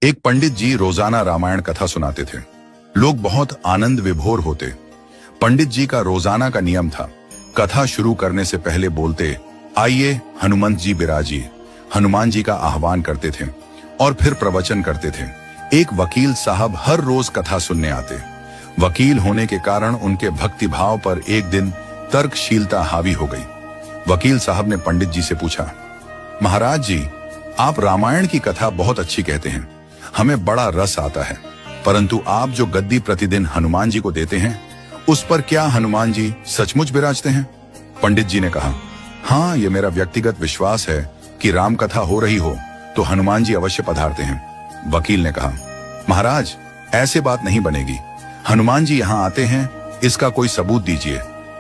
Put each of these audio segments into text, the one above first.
एक पंडित जी रोजाना रामायण कथा सुनाते थे। लोग बहुत आनंद विभोर होते। पंडित जी का रोजाना का नियम था, कथा शुरू करने से पहले बोलते, आइए हनुमंत जी बिराजिए। हनुमान जी का आह्वान करते थे और फिर प्रवचन करते थे। एक वकील साहब हर रोज कथा सुनने आते। वकील होने के कारण उनके भक्ति भाव पर एक दिन तर्कशीलता हावी हो गई। वकील साहब ने पंडित जी से पूछा, महाराज जी, आप रामायण की कथा बहुत अच्छी कहते हैं, हमें बड़ा रस आता है, परंतु आप जो गद्दी प्रतिदिन हनुमान जी को देते हैं, उस पर क्या हनुमान जी सचमुच विराजते हैं? पंडित जी ने कहा, हाँ, ये मेरा व्यक्तिगत विश्वास है कि राम कथा हो रही हो तो हनुमान जी अवश्य पधारते हैं। वकील ने कहा, महाराज, ऐसे बात नहीं बनेगी। हनुमान जी यहाँ आते हैं, इसका कोई सबूत दीजिए।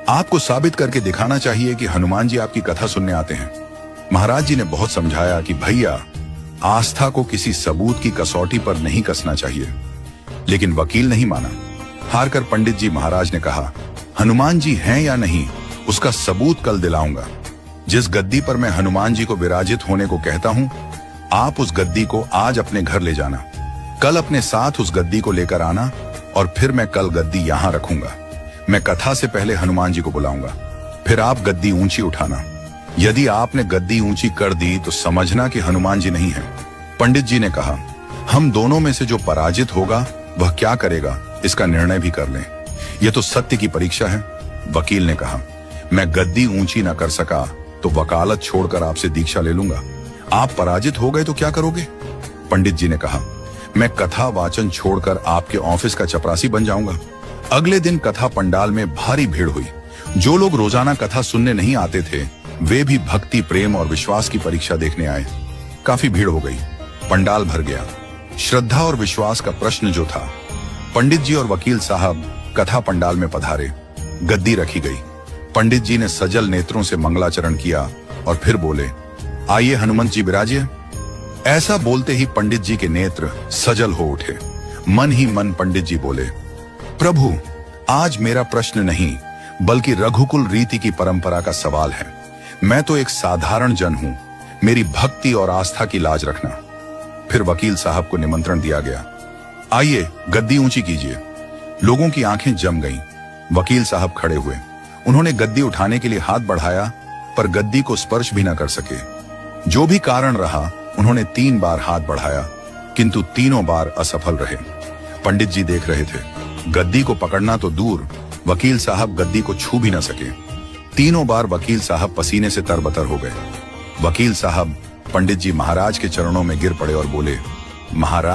आपको साबित करके दिखाना चाहिए कि हनुमान जी आपकी कथा सुनने आते हैं। महाराज जी ने बहुत समझाया कि भैया, आस्था को किसी सबूत की कसौटी पर नहीं कसना चाहिए, लेकिन वकील नहीं माना। हारकर पंडित जी महाराज ने कहा, हनुमान जी हैं या नहीं, उसका सबूत कल दिलाऊंगा। जिस गद्दी पर मैं हनुमान जी को विराजित होने को कहता हूं, आप उस गद्दी को आज अपने घर ले जाना, कल अपने साथ उस गद्दी को लेकर आना और फिर मैं कल गद्दी यहां रखूंगा। मैं कथा से पहले हनुमान जी को बुलाऊंगा, फिर आप गद्दी ऊंची उठाना। यदि आपने गद्दी ऊंची कर दी तो समझना कि हनुमान जी नहीं है। पंडित जी ने कहा, हम दोनों में से जो पराजित होगा वह क्या करेगा, इसका निर्णय भी कर लें। यह तो सत्य की परीक्षा है। वकील ने कहा, मैं गद्दी ऊंची ना कर सका तो वकालत छोड़कर आपसे दीक्षा ले लूंगा। आप पराजित हो गए तो क्या करोगे? पंडित जी ने कहा, मैं कथा वाचन छोड़कर आपके ऑफिस का चपरासी बन जाऊंगा। अगले दिन कथा पंडाल में भारी भीड़ हुई। जो लोग रोजाना कथा सुनने नहीं आते थे, वे भी भक्ति, प्रेम और विश्वास की परीक्षा देखने आए। काफी भीड़ हो गई, पंडाल भर गया। श्रद्धा और विश्वास का प्रश्न जो था, पंडित जी और वकील साहब कथा पंडाल में पधारे। गद्दी रखी गई। पंडित जी ने सजल नेत्रों से मंगलाचरण किया और फिर बोले, आइए हनुमंत जी विराजिए। ऐसा बोलते ही पंडित जी के नेत्र सजल हो उठे। मन ही मन पंडित जी बोले, प्रभु, आज मेरा प्रश्न नहीं बल्कि रघुकुल रीति की परंपरा का सवाल है। मैं तो एक साधारण जन हूं, मेरी भक्ति और आस्था की लाज रखना। फिर वकील साहब को निमंत्रण दिया गया, आइए गद्दी ऊंची कीजिए। लोगों की आंखें जम गईं। वकील साहब खड़े हुए। उन्होंने गद्दी उठाने के लिए हाथ बढ़ाया, पर गद्दी को स्पर्श भी न कर सके। जो भी कारण रहा, उन्होंने 3 बार हाथ बढ़ाया, किंतु तीनों बार असफल रहे। पंडित जी देख रहे थे। गद्दी को पकड़ना तो दूर, वकील साहब गद्दी को छू भी न सके। तीनों बार वकील साहब पसीने से तरबतर हो गए। वकील साहब पंडित जी महाराज के चरणों में गिर पड़े और बोले, महाराज